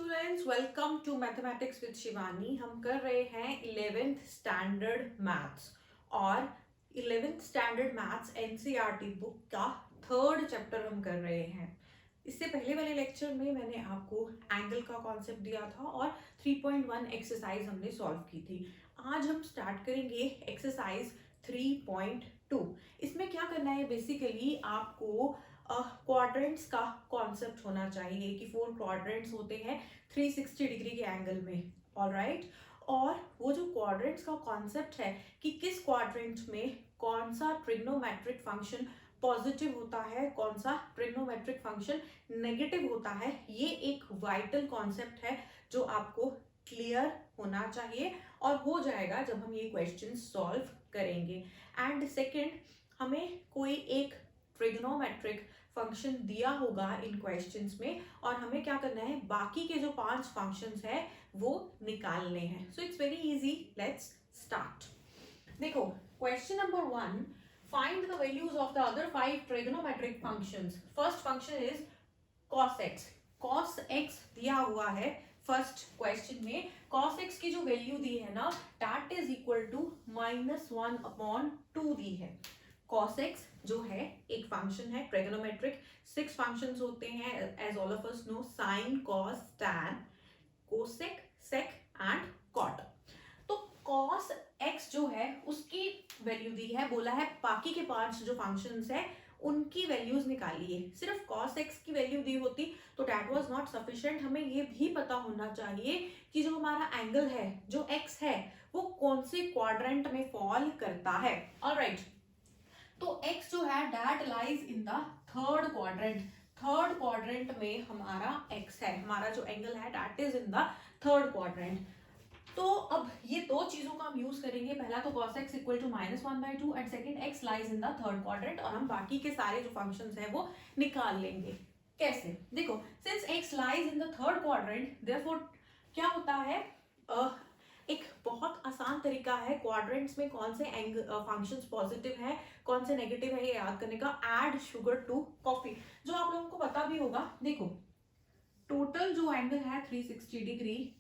Students, welcome to mathematics with Shivani. हम कर रहे हैं 11th स्टैंडर्ड मैथ्स और 11th standard maths NCERT book का थर्ड चैप्टर हम कर रहे हैं। इससे पहले वाले लेक्चर में मैंने आपको एंगल का कॉन्सेप्ट दिया था और 3.1 एक्सरसाइज हमने सॉल्व की थी। आज हम स्टार्ट करेंगे एक्सरसाइज 3.2। इसमें क्या करना है, बेसिकली आपको क्वाड्रेंट्स का कॉन्सेप्ट होना चाहिए कि 4 क्वाड्रेंट्स होते हैं 360 डिग्री के एंगल में। ऑलराइट, और वो जो क्वाड्रेंट्स का कॉन्सेप्ट है कि किस क्वाड्रेंट में कौन सा ट्रिग्नोमेट्रिक फंक्शन पॉजिटिव होता है, कौन सा ट्रिग्नोमेट्रिक फंक्शन नेगेटिव होता है, ये एक वाइटल कॉन्सेप्ट है जो आपको क्लियर होना चाहिए और हो जाएगा जब हम ये क्वेश्चन सॉल्व करेंगे। एंड सेकंड, हमें कोई एक ट्रिग्नोमेट्रिक फंक्शन दिया होगा इन क्वेश्चंस में और हमें क्या करना है, बाकी के जो 5 फंक्शंस है वो निकालने हैं। So it's very easy, let's start. देखो, question number 1, find the values of the other 5 trigonometric functions. First function is cos x। cos x दिया हुआ है फर्स्ट क्वेश्चन में। cos x की जो वैल्यू दी है ना, दैट इज इक्वल टू -1/2 दी है। cos x जो है एक फंक्शन है ट्रिग्नोमेट्रिक। 6 फंक्शंस होते हैं as all of us know, sine, cos, tan, cosec, sec and cot. तो cos x जो है उसकी वैल्यू दी है, बोला है बाकी के 5 जो फंक्शंस है उनकी वैल्यूज निकालिए। सिर्फ cos x की वैल्यू दी होती तो दैट वाज नॉट सफिशिएंट। हमें ये भी पता होना चाहिए कि जो हमारा एंगल है, जो x है, वो कौन से क्वाड्रेंट में फॉल करता है। ऑलराइट, तो x जो है that lies in the third quadrant. Third quadrant में हमारा x है, हमारा जो एंगल है that is in the third quadrant. तो अब ये दो चीजों का हम यूज करेंगे। पहला तो cos x equal to -1/2 and second x lies in the third quadrant, और हम बाकी के सारे जो फंक्शंस है वो निकाल लेंगे। कैसे? देखो, since x lies in the third quadrant, therefore क्या होता है, एक बहुत आसान तरीका है क्वाड्रेंट्स में कौन से फंक्शंस पॉजिटिव है, कौन से नेगेटिव है, ये याद करने का। ऐड शुगर टू कॉफी, जो आप लोगों को पता भी होगा। देखो, टोटल जो एंगल है 360 डिग्री,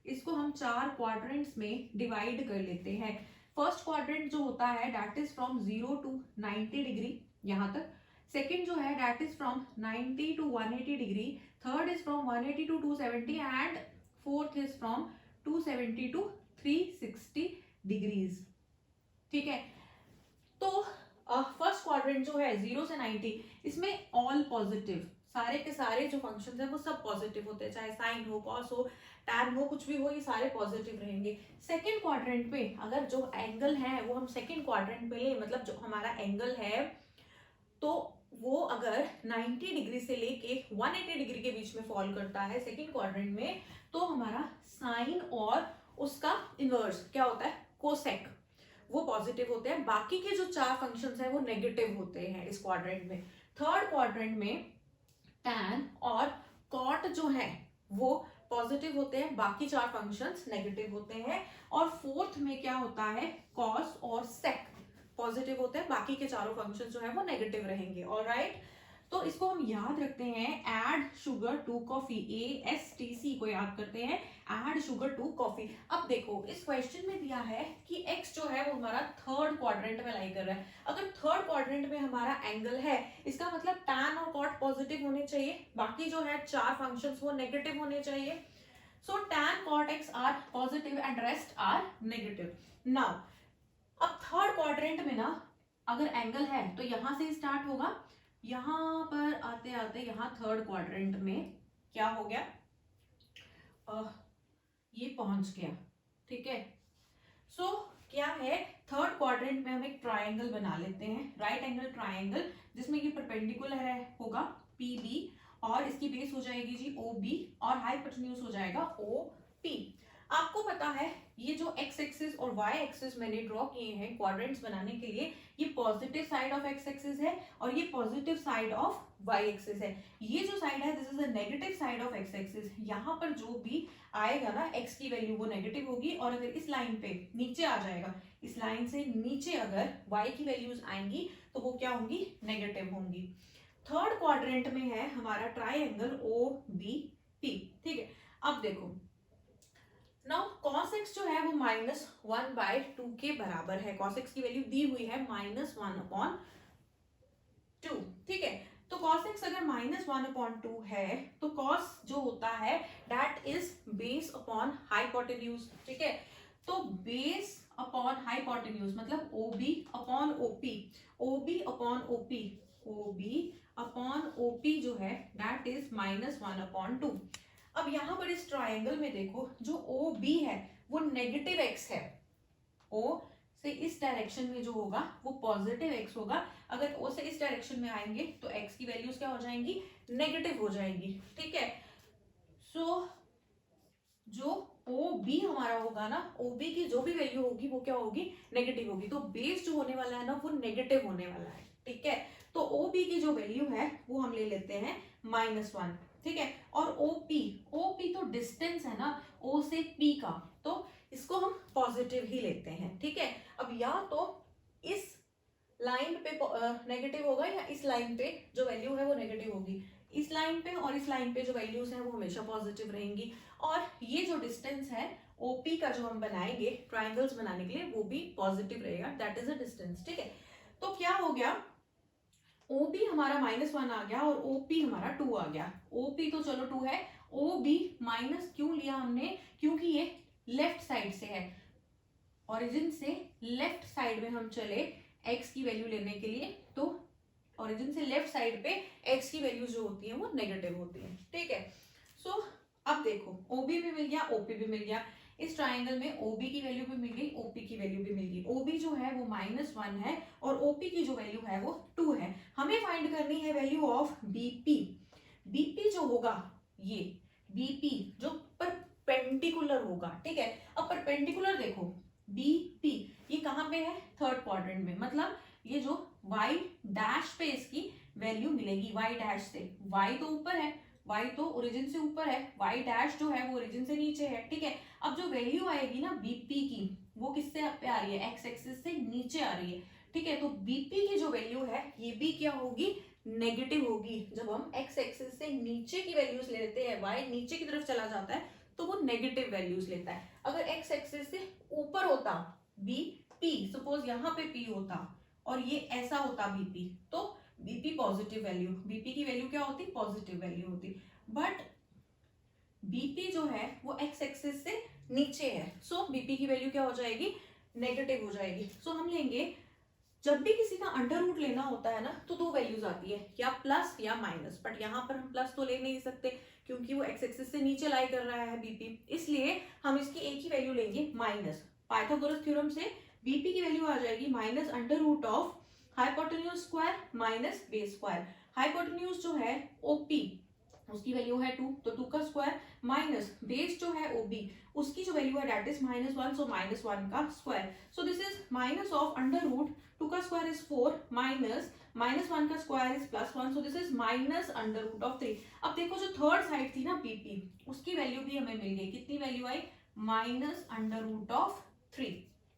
इसको हम 4 क्वाड्रेंट्स में डिवाइड कर लेते हैं। फर्स्ट क्वाड्रेंट जो होता है that is from 0 to 90 degree, यहां तक। सेकेंड जो है that is from 90 to 180 degree. Third is from 180 to 270 and fourth is from 270 to 360 degrees. ठीक है, तो फर्स्ट क्वाड्रेंट जो है 0 से 90, इसमें ऑल पॉजिटिव, सारे के सारे जो फंक्शंस हैं वो सब पॉजिटिव होते हैं, चाहे साइन हो, कॉस हो, टैन हो, कुछ भी हो, ये सारे पॉजिटिव रहेंगे। सेकेंड क्वाड्रेंट पे अगर जो एंगल है वो हम सेकेंड क्वाड्रेंट पे ले, मतलब जो हमारा एंगल है तो वो अगर 90 डिग्री से लेके 180 डिग्री के बीच में फॉल करता है सेकेंड क्वाड्रेंट में, तो हमारा साइन और उसका इनवर्स क्या होता है, कोसेक, वो पॉजिटिव होते हैं। बाकी के जो 4 फंक्शंस हैं वो नेगेटिव होते हैं इस क्वाड्रेंट में। थर्ड क्वाड्रेंट में टैन और कॉट जो है वो पॉजिटिव होते हैं, बाकी 4 फंक्शंस नेगेटिव होते हैं। और फोर्थ में क्या होता है, कॉस और सेक पॉजिटिव होते हैं, बाकी के चारों फंक्शंस जो है वो नेगेटिव रहेंगे। ऑलराइट, तो इसको हम याद रखते हैं, add sugar to coffee, ASTC को याद करते हैं, ऐड शुगर टू कॉफी। अब देखो, इस क्वेश्चन में दिया है कि x जो है वो हमारा थर्ड क्वाड्रेंट में लाई कर रहा है। अगर थर्ड क्वाड्रेंट में हमारा एंगल है, इसका मतलब tan और cot पॉजिटिव होने चाहिए, बाकी जो है 4 फंक्शंस वो नेगेटिव होने चाहिए। So tan cot x are positive and rest are negative. Now अब थर्ड क्वाड्रेंट में ना अगर एंगल है तो यहां से स्टार्ट होगा, यहां पर आते आते यहां थर्ड क्वाड्रेंट में क्या हो गया, ये पहुंच गया। ठीक है, सो क्या है, थर्ड क्वाड्रेंट में हम एक ट्राइंगल बना लेते हैं, राइट एंगल ट्राइंगल, जिसमें ये परपेंडिकुलर है होगा PB और इसकी बेस हो जाएगी जी OB और हाइपोटेन्यूज हो जाएगा OP। आपको पता है ये जो x एक्सिस और y एक्सिस मैंने ड्रॉ किए हैं क्वाड्रेंट्स बनाने के लिए, ये positive side of x axis है और ये positive side of y axis है। ये जो साइड है this is the negative side of x axis. यहाँ पर जो भी आएगा ना x की वैल्यू वो नेगेटिव होगी, और अगर इस लाइन पे नीचे आ जाएगा, इस लाइन से नीचे अगर y की वैल्यूज आएंगी तो वो क्या होंगी, नेगेटिव होंगी। थर्ड क्वाड्रेंट में है हमारा ट्राइंगल OBP। ठीक है, अब देखो नाउ cos x जो है वो -1/2 के बराबर है। cos x की वैल्यू दी हुई है -1/2, ठीक है। तो cos x अगर -1/2 है तो cos जो होता है that is base upon hypotenuse, ठीक है। तो बेस अपॉन हाइपोटेन्यूज मतलब OB upon OP, OB upon OP, OB upon OP जो है दैट इज -1/2। अब यहाँ पर इस ट्रायंगल में देखो जो OB है वो नेगेटिव x है, O से इस डायरेक्शन में जो होगा वो पॉजिटिव x होगा। अगर O से इस डायरेक्शन में आएंगे तो x की वैल्यूज क्या हो जाएंगी, नेगेटिव हो जाएंगी, ठीक है। सो जो OB हमारा होगा ना, OB की जो भी वैल्यू होगी वो क्या होगी, नेगेटिव होगी। तो बेस जो होने वाला है ना वो नेगेटिव होने वाला है, ठीक है। तो OB की जो वैल्यू है वो हम ले लेते हैं -1, ठीक है। और OP तो डिस्टेंस है ना O से P का, तो इसको हम पॉजिटिव ही लेते हैं, ठीक है। अब या तो इस लाइन पे नेगेटिव होगा या इस लाइन पे जो वैल्यू है वो नेगेटिव होगी। इस लाइन पे और इस लाइन पे जो वैल्यूज हैं वो हमेशा पॉजिटिव रहेंगी। और ये जो डिस्टेंस है OP का जो हम बनाएंगे ट्राइंगल्स बनाने के लिए वो भी पॉजिटिव रहेगा, दैट इज अ डिस्टेंस, ठीक है। तो क्या हो गया, OB हमारा -1 आ गया और OP हमारा 2 आ गया। OP तो चलो 2 है, OB माइनस क्यों लिया हमने, क्योंकि ये लेफ्ट साइड से है, ओरिजिन से लेफ्ट साइड में हम चले x की वैल्यू लेने के लिए, तो ओरिजिन से लेफ्ट साइड पे x की वैल्यू जो होती है वो नेगेटिव होती है, ठीक है। सो अब देखो OB भी मिल गया, OP भी मिल गया। इस ट्राइंगल में OB की वैल्यू भी मिल गई, OP की वैल्यू भी मिल गई। OB जो है वो -1 है और OP की जो वैल्यू है वो 2 है। हमें फाइंड करनी है वैल्यू ऑफ BP। BP जो होगा ये BP जो परपेंडिकुलर होगा, ठीक है। अब परपेंडिकुलर देखो BP ये कहाँ पे है, थर्ड क्वाड्रेंट में, मतलब ये जो y डैश पे इसकी वैल्यू मिलेगी, y डैश से। y तो ऊपर है, y तो ओरिजिन से ऊपर है, y डैश जो है वो ओरिजिन से नीचे है, ठीक है। अब जो वैल्यू आएगी ना BP की वो किससे पे आ रही है, x एक्सिस से नीचे आ रही है, ठीक है। तो BP की जो वैल्यू है ये भी क्या होगी, नेगेटिव होगी। जब हम x एक्सिस से नीचे की वैल्यूज लेते हैं, y नीचे की तरफ चला जाता है तो वो नेगेटिव वैल्यूज लेता है। अगर x एक्सिस से ऊपर होता BP, सपोज यहाँ पे P होता और ये ऐसा होता BP, तो BP पॉजिटिव वैल्यू, BP की वैल्यू क्या होती, पॉजिटिव वैल्यू होती। बट BP जो है वो x एक्सिस से नीचे है, सो BP की वैल्यू क्या हो जाएगी, नेगेटिव हो जाएगी। सो हम लेंगे, जब भी किसी का अंडर रूट लेना होता है ना तो दो वैल्यूज आती है, या प्लस या माइनस। बट यहाँ पर हम प्लस तो ले नहीं सकते क्योंकि वो एक्स एक्सिस से नीचे लाई कर रहा है BP, इसलिए हम इसकी एक ही वैल्यू लेंगे माइनस। पाइथागोरस थ्योरम से BP की वैल्यू आ जाएगी -√of hypotenuse square minus base square. Hypotenuse जो है OP उसकी वैल्यू है 2, तो 2 का स्क्वायर माइनस बेस जो है OB उसकी जो वैल्यू है दैट इज -1, सो -1 का square. So this is minus of √2 का स्क्वायर इज 4 माइनस -1 का square is +1, so this is -√3। अब देखो जो थर्ड साइड थी ना BP उसकी वैल्यू भी हमें मिल गई, कितनी वैल्यू आई, -√3,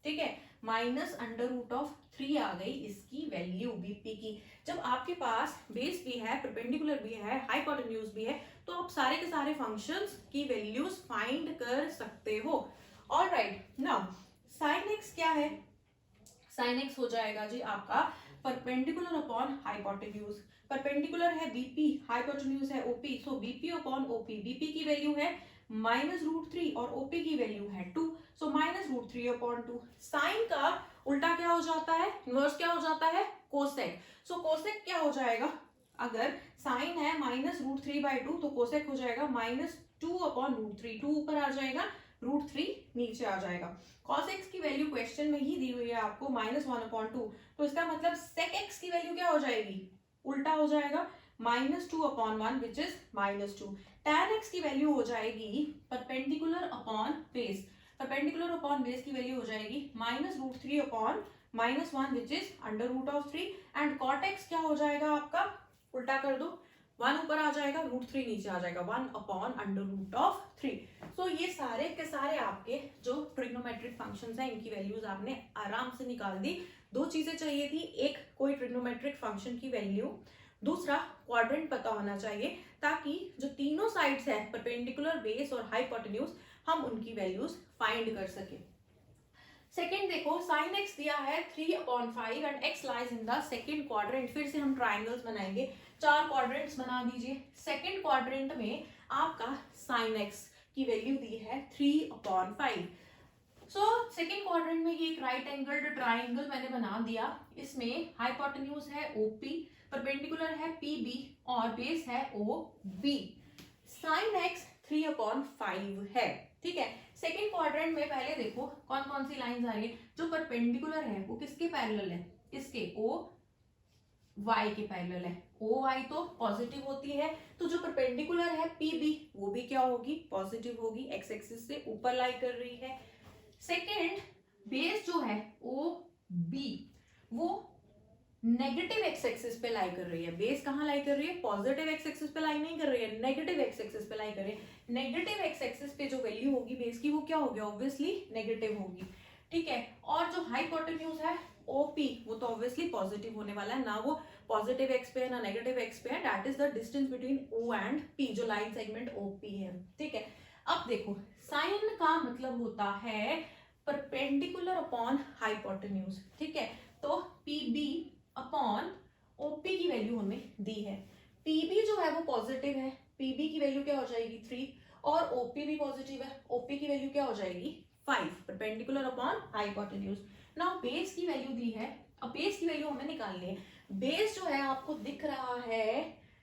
ठीक है। -√3 आ गई इसकी वैल्यू BP की। जब आपके पास बेस भी है, परपेंडिकुलर भी है, हाइपोटेन्यूज भी है, तो आप सारे के सारे फंक्शंस की वैल्यूज फाइंड कर सकते हो। ऑलराइट, नाउ sin x क्या है, sin x हो जाएगा जी आपका परपेंडिकुलर अपॉन हाइपोटेन्यूज। परपेंडिकुलर है BP, हाइपोटेन्यूज है OP, सो BP अपॉन OP। BP की वैल्यू है -√3 और OP की वैल्यू है 2, सो -√3 अपॉन 2। साइन का उल्टा क्या हो जाता है, इनवर्स क्या हो जाता है, कोसेक। सो कोसेक क्या हो जाएगा, अगर साइन है -√3/2 तो कोसेक हो जाएगा -2 अपॉन √3। 2 ऊपर आ जाएगा, √3 नीचे आ जाएगा। cos x की वैल्यू क्वेश्चन में ही दी हुई है आपको -1/2, तो इसका मतलब sec x की वैल्यू क्या हो जाएगी, उल्टा हो जाएगा, -2/1 विच इज -2। tan x की वैल्यू हो जाएगी perpendicular upon base. Perpendicular upon base की वैल्यू हो जाएगी -√3 upon -1 which is √3। And cot x क्या हो जाएगा आपका, उल्टा कर दो, 1 ऊपर आ जाएगा, √3 नीचे आ जाएगा, 1 अपॉन √3। सो ये सारे के सारे आपके जो ट्रिग्नोमेट्रिक फंक्शंस हैं इनकी वैल्यूज आपने आराम से निकाल दी। दो चीजें चाहिए थी, एक कोई ट्रिग्नोमेट्रिक फंक्शन की वैल्यू, दूसरा क्वाड्रेंट पता होना चाहिए ताकि जो तीनों साइड्स है परपेंडिकुलर, बेस और हाइपोटेन्यूज, हम उनकी वैल्यूज फाइंड कर सके। सेकेंड देखो, साइन एक्स दिया है 3/5 and x lies in the second quadrant. फिर से हम ट्राइंगल्स बनाएंगे, 4 क्वाड्रेंट्स बना दीजिए। सेकेंड क्वाड्रेंट में आपका साइन एक्स की वैल्यू दी है 3/5। सो सेकेंड क्वाड्रेंट में ये एक राइट एंगल्ड ट्राइंगल मैंने बना दिया। इसमें हाइपोटेन्यूज है OP, परपेंडिकुलर है PB और बेस है OB। साइन एक्स 3/5 है, ठीक है। सेकेंड क्वाड्रेंट में पहले देखो कौन कौन सी लाइंस आ रही है। जो परपेंडिकुलर है वो किसके पैरेलल है, इसके OY के पैरेलल है। OY तो पॉजिटिव होती है, तो जो परपेंडिकुलर है PB वो भी क्या होगी, पॉजिटिव होगी, एक्स एक्सिस से ऊपर लाई कर रही है। सेकेंड बेस जो है OB वो नेगेटिव एक्स एक्सिस पे लाई कर रही है। बेस कहाँ लाई कर रही है, पॉजिटिव एक्स एक्सिस पे लाई नहीं कर रही है, नेगेटिव एक्स एक्सिस पे लाई कर रही है। नेगेटिव एक्स एक्सिस पे जो वैल्यू होगी बेस की वो क्या होगी, ऑब्वियसली नेगेटिव होगी, ठीक है। और जो हाइपोटेन्यूज है OP वो तो ऑब्वियसली पॉजिटिव होने वाला है, ना वो पॉजिटिव एक्स पे है ना नेगेटिव एक्स पे है। That is the distance between O and P, जो लाइन सेगमेंट OP है, ठीक है। अब देखो साइन का मतलब होता है परपेंडिकुलर अपॉन हाइपोटेन्यूज, ठीक है। तो PB अपॉन OP की वैल्यू हमें दी है। PB जो है वो पॉजिटिव है, PB की वैल्यू क्या हो जाएगी 3, और OP भी पॉजिटिव है, OP की वैल्यू क्या हो जाएगी 5, perpendicular upon hypotenuse. Now base की वैल्यू दी है, अब बेस की वैल्यू हमें निकालनी है। बेस जो है आपको दिख रहा है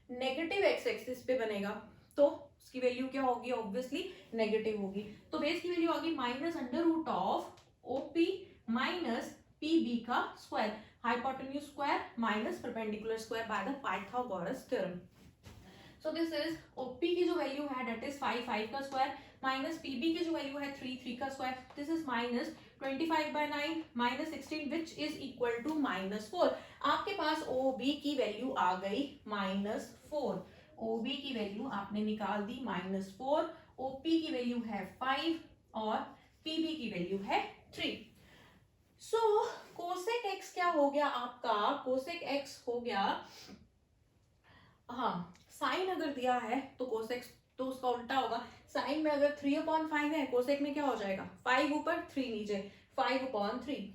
नेगेटिव एक्स एक्सिस पे बनेगा, तो उसकी वैल्यू क्या होगी, ऑब्वियसली नेगेटिव होगी। तो बेस की वैल्यू होगी -√ऑफ OP माइनस PB का square, hypotenuse square minus perpendicular square by the Pythagoras theorem. So this is OP की जो वैल्यू है that is 5 का स्क्वायर माइनस PB की जो वैल्यू है 3 का square, this is -25/9 -16 which is equal to -4। आपके पास OB की वैल्यू आ गई -4, OB की वैल्यू आपने निकाल दी -4, OP की वैल्यू है 5 और PB की वैल्यू है 3। सो कोसेक एक्स क्या हो गया आपका, कोसेक एक्स हो गया, हाँ साइन अगर दिया है तो कोसेक तो उसका उल्टा होगा। साइन में अगर 3/5 है, कोसेक में क्या हो जाएगा 5 ऊपर 3 नीचे, 5/3।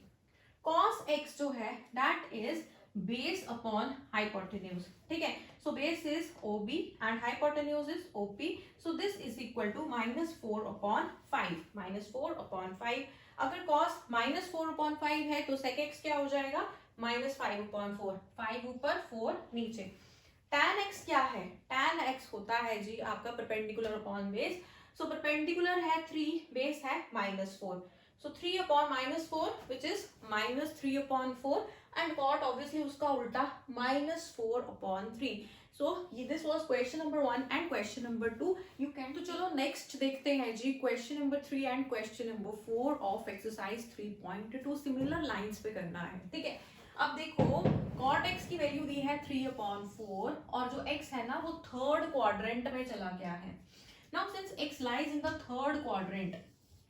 कॉस एक्स जो है that is base upon hypotenuse, ठीक है। So base is OB and hypotenuse is OP, so this is equal to -4/5, -4/5। अगर cos -4/5 है तो sec x क्या हो जाएगा -5/4, 5 ऊपर 4 नीचे। tan x क्या है, tan x होता है जी आपका perpendicular upon base. So perpendicular है 3, बेस है -4, so 3/-4 which is -3/4 and cot obviously उसका उल्टा -4/3। So this was question number 1 and question number 2 you can. तो चलो नेक्स्ट देखते हैं जी question number 3 and question number 4 of exercise 3.2। Similar lines पे करना है, ठीक है। अब देखो cot x की वैल्यू दी है 3/4 और जो x है ना वो थर्ड क्वाड्रेंट में चला गया है। Now since x lies in the third quadrant,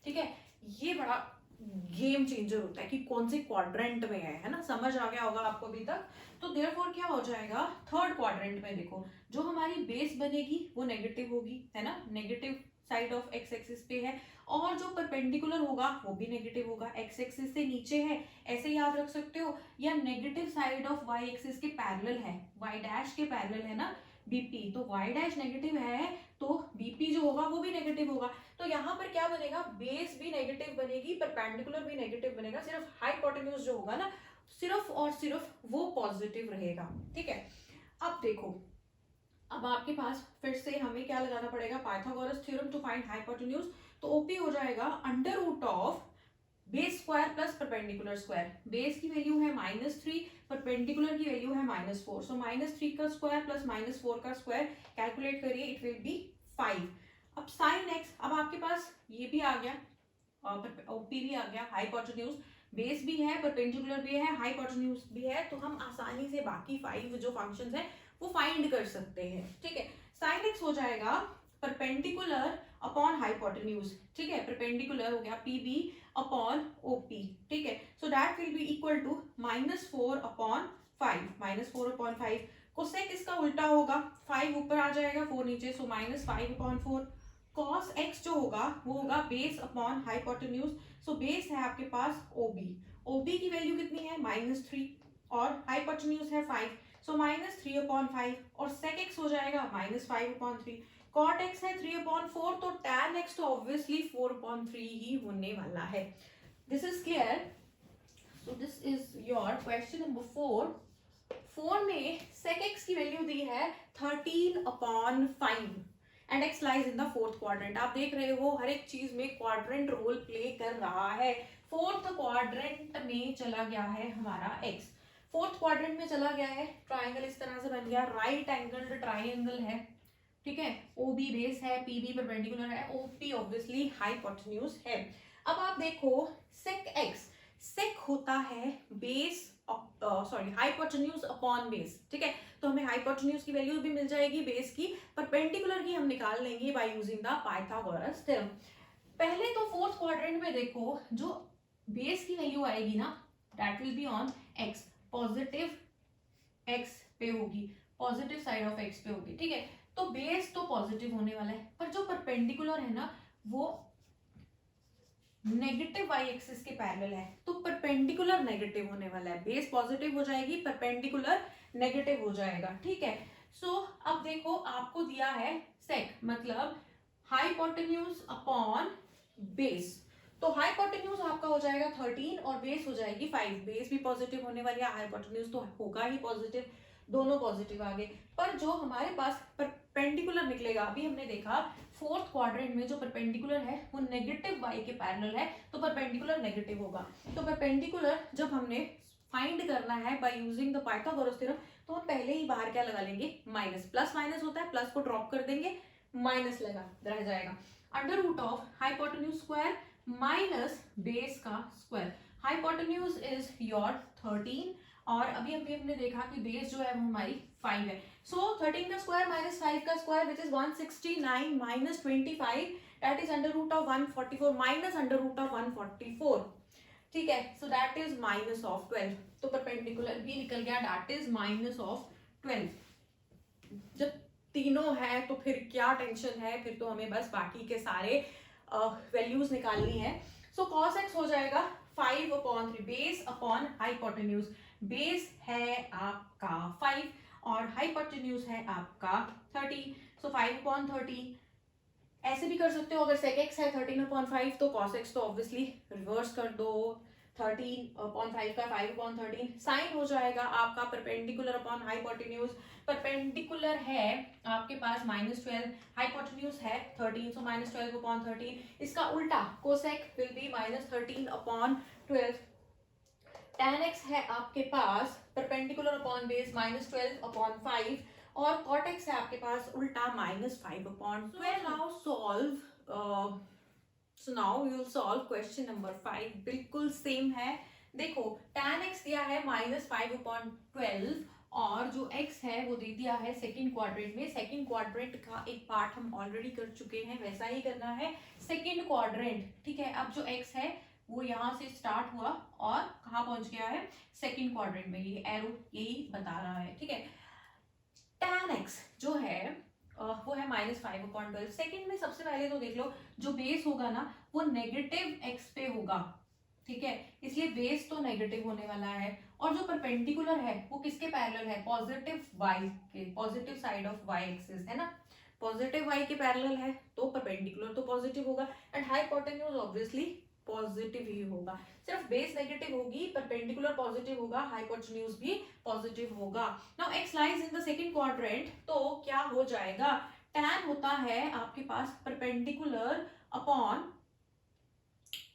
ठीक है, ये बड़ा गेम चेंजर होता है कि कौन से क्वाड्रेंट में है ना, समझ आ गया होगा आपको अभी तक। तो देयरफॉर क्या हो जाएगा, थर्ड क्वाड्रेंट में देखो जो हमारी बेस बनेगी वो नेगेटिव होगी, है ना, negative side of x axis पे है, और जो परपेंडिकुलर होगा वो भी नेगेटिव होगा, एक्स एक्सिस से नीचे है, ऐसे याद रख सकते हो। या negative side of y axis के पैरेलल है, वाई डैश के पैरेलल है ना BP, तो वाई डैश नेगेटिव है तो BP जो होगा वो भी नेगेटिव होगा। तो यहाँ पर क्या बनेगा, बेस भी नेगेटिव बनेगी, परपेंडिकुलर भी नेगेटिव बनेगा, सिर्फ हाइपोटेन्यूज जो होगा ना सिर्फ और सिर्फ वो पॉजिटिव रहेगा, ठीक है। अब देखो, अब आपके पास फिर से हमें क्या लगाना पड़ेगा, Pythagoras theorem to find hypotenuse. तो OP हो जाएगा √ऑफ base square plus perpendicular square. Base की वैल्यू है -3, परपेंडिकुलर की वैल्यू है -4, सो -3 का स्क्वायर प्लस -4 का स्क्वायर, कैलकुलेट करिए, इट विल बी 5। अब साइन एक्स, अब आपके पास ये भी आ गया और OP भी आ गया, हाइपोटेन्यूज, बेस भी है, परपेंडिकुलर भी है, हाइपोटेन्यूज भी है, तो हम आसानी से बाकी 5 जो फंक्शंस हैं वो फाइंड कर सकते हैं, ठीक है। साइन एक्स हो जाएगा परपेंडिकुलर अपॉन हाइपोटेन्यूज, ठीक है, परपेंडिकुलर हो गया PB अपॉन OP, ठीक है। So that will be equal to -4/5, -4/5। Cosec इसका उल्टा होगा, 5 ऊपर आ जाएगा 4 नीचे, सो -5/4। कॉस एक्स जो होगा वो होगा base upon hypotenuse, so base है आपके पास ओबी, ओबी की वैल्यू कितनी है -3 और हाइपोटेन्यूज है 5, सो -3/5 और सेक एक्स हो जाएगा -5/3। कॉट एक्स है 3/4, तो tan एक्स तो ऑब्वियसली 4/3 ही होने वाला है। This is clear. So this is your question number 4। 4 में sec x की वैल्यू दी है 13/5 and x lies in the fourth quadrant. आप देख रहे हो हर एक चीज में क्वाड्रेंट रोल प्ले कर रहा है। फोर्थ क्वाड्रेंट में चला गया है हमारा x, फोर्थ क्वाड्रेंट में चला गया है, ट्राइंगल इस तरह से बन गया, राइट एंगल्ड ट्राइंगल है, ठीक है, OB बेस है, PB परपेंडिकुलर है, OP ऑब्वियसली हाइपोटेन्यूज है। अब आप देखो sec x, sec होता है base sorry hypotenuse upon base, ठीक है, तो हमें हाइपोटेन्यूज की वैल्यू भी मिल जाएगी, बेस की परपेंडिकुलर की हम निकाल लेंगे by using the Pythagoras theorem. पहले तो फोर्थ क्वाड्रेंट में देखो जो बेस की वैल्यू आएगी ना that will be on x, positive x पे होगी, पॉजिटिव साइड ऑफ x पे होगी, ठीक है, तो बेस तो पॉजिटिव होने वाला है, पर जो परपेंडिकुलर है ना वो नेगेटिव वाई एक्सिस के पैरेलल है, तो परपेंडिकुलर नेगेटिव होने वाला है, बेस पॉजिटिव हो जाएगी, परपेंडिकुलर नेगेटिव हो जाएगा, ठीक है। सो अब देखो आपको दिया है सेक मतलब हाइपोटेन्यूज अपॉन बेस, तो हाइपोटेन्यूज आपका हो जाएगा 13 और बेस हो जाएगी 5, बेस भी पॉजिटिव होने वाली है, हाइपोटेन्यूज तो होगा ही पॉजिटिव, दोनों पॉजिटिव आ गए, पर जो हमारे पास परपेंडिकुलर निकलेगा, अभी हमने देखा फोर्थ क्वाड्रेंट में जो परपेंडिकुलर है वो नेगेटिव वाई के पैरेलल है, तो परपेंडिकुलर नेगेटिव होगा, तो परपेंडिकुलर जब हमने फाइंड करना है by using the Pythagoras theorem, तो हम पहले ही बाहर क्या लगा लेंगे माइनस, प्लस माइनस होता है, प्लस को ड्रॉप कर देंगे, माइनस लगा रह जाएगा, under root of hypotenuse square minus base का स्क्वायर, हाइपोटेन्यूज इज योर 13 और अभी हमने देखा कि बेस जो है वो हमारी 5 है, सो 13 का स्क्वायर माइनस 5 का square which is 169 minus 25 that is under root of 144 minus under root of 144, ठीक है, so that is minus of 12, तो परपेंडिकुलर भी निकल गया दैट इज माइनस ऑफ 12। जब तीनों है तो फिर क्या टेंशन है, फिर तो हमें बस बाकी के सारे वैल्यूज निकालनी है। सो कॉस एक्स हो जाएगा 5/3 बेस अपॉन हाइपोटेन्यूज, बेस है आपका 5 और हाइपोटेन्यूज है आपका 30, सो 5/30, ऐसे भी कर सकते हो, अगर sec x है 13/5 तो cos x तो ऑब्वियसली रिवर्स कर दो, 13/5 का 5/13, साइन हो जाएगा आपका परपेंडिकुलर अपॉन हाइपोटेन्यूज, परपेंडिकुलर है आपके पास -12, हाइपोटेन्यूज है 13, सो -12/13, इसका उल्टा cosec will be -13/12, tan x है आपके पास परपेंडिकुलर अपॉन बेस -12/5 और cot x है आपके पास उल्टा -5/12। Now solve, so now we will solve question number 5, बिल्कुल सेम है, देखो tan x दिया है -5/12 और जो x है वो दे दिया है सेकंड क्वाड्रेंट में, सेकंड क्वाड्रेंट का एक पार्ट हम ऑलरेडी कर चुके हैं, वैसा ही करना है सेकंड क्वाड्रेंट, ठीक है, अब जो x है वो यहाँ से स्टार्ट हुआ और कहाँ पहुंच गया है सेकंड क्वाड्रेंट में, ये एरो यही बता रहा है, ठीक है, tan x जो है वो है -5/12, सेकंड में सबसे पहले तो देख लो जो बेस होगा ना वो नेगेटिव x पे होगा, ठीक है, इसलिए बेस तो नेगेटिव होने वाला है, और जो परपेंडिकुलर है वो किसके पैरेलल है, पॉजिटिव y के, positive side of y axis है ना, पॉजिटिव y के पैरेलल है तो परपेंडिकुलर तो पॉजिटिव होगा एंड हाइपोटेन्यूज ऑब्वियसली पॉजिटिव ही होगा, सिर्फ बेस नेगेटिव होगी, परपेंडिकुलर पॉजिटिव होगा, हाइपोटेन्यूज भी पॉजिटिव होगा। Now x lies in the second quadrant, तो क्या हो जाएगा, tan होता है आपके पास परपेंडिकुलर अपॉन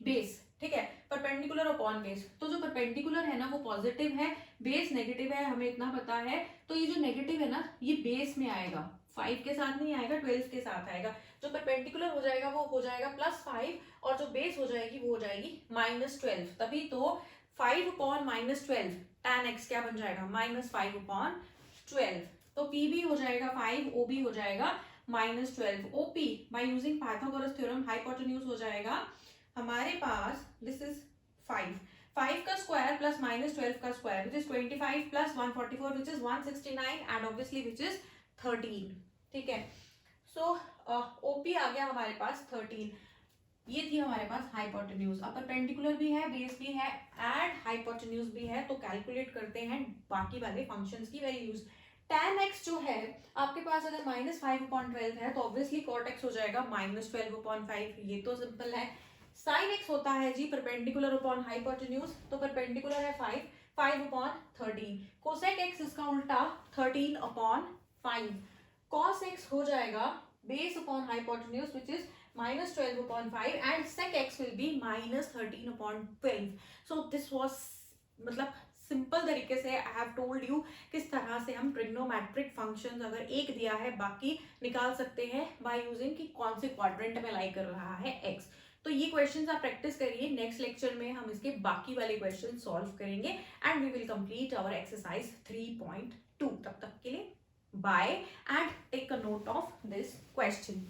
बेस, ठीक है, परपेंडिकुलर अपॉन बेस, तो जो परपेंडिकुलर है ना वो पॉजिटिव है, बेस नेगेटिव है, हमें इतना पता है, तो ये जो नेगेटिव है ना ये बेस में आएगा, 5 के साथ नहीं आएगा, 12 के साथ आएगा, जो परपेंडिकुलर हो जाएगा वो हो जाएगा +5 और जो बेस हो जाएगी वो हो जाएगी -12, तभी तो 5/-12 tan x क्या बन जाएगा -5/12, तो PB हो जाएगा 5, OB हो जाएगा -12, OP by using Pythagoras theorem hypotenuse हो जाएगा हमारे पास, दिस इज 5, 5 का स्क्वायर प्लस माइनस 12 का square which is 25 plus 144 which is 169 and obviously which is 13। ठीक है, सो ओपी आ गया हमारे पास 13। ये थी हमारे पास हाइपोटेन्यूज। अब परपेंडिकुलर भी है, बेस भी है एंड हाइपोटेन्यूज भी है, तो कैलकुलेट करते हैं बाकी वाले फंक्शंस की वैल्यूज। tan x जो है आपके पास अगर -5/12 है तो ऑब्वियसली cot x हो जाएगा -12/5, ये तो सिंपल है। sin x होता है जी परपेंडिकुलर अपॉन हाइपोटेन्यूज, तो परपेंडिकुलर है 5/13। cosec x इसका उल्टा 13/5। cos x हो जाएगा base upon hypotenuse which is -12/5 and sec x will be -13/12. So this was मतलब सिंपल तरीके से आई हैव टोल्ड यू किस तरह से हम ट्रिग्नोमेट्रिक फंक्शंस अगर एक दिया है बाकी निकाल सकते हैं बाय यूजिंग कि कौन से क्वाड्रेंट में लाई कर रहा है x। तो ये क्वेश्चंस आप प्रैक्टिस करिए, नेक्स्ट लेक्चर में हम इसके बाकी वाले क्वेश्चन सॉल्व करेंगे and we will complete our exercise 3.2। तब तक के लिए bye and take a note of this question.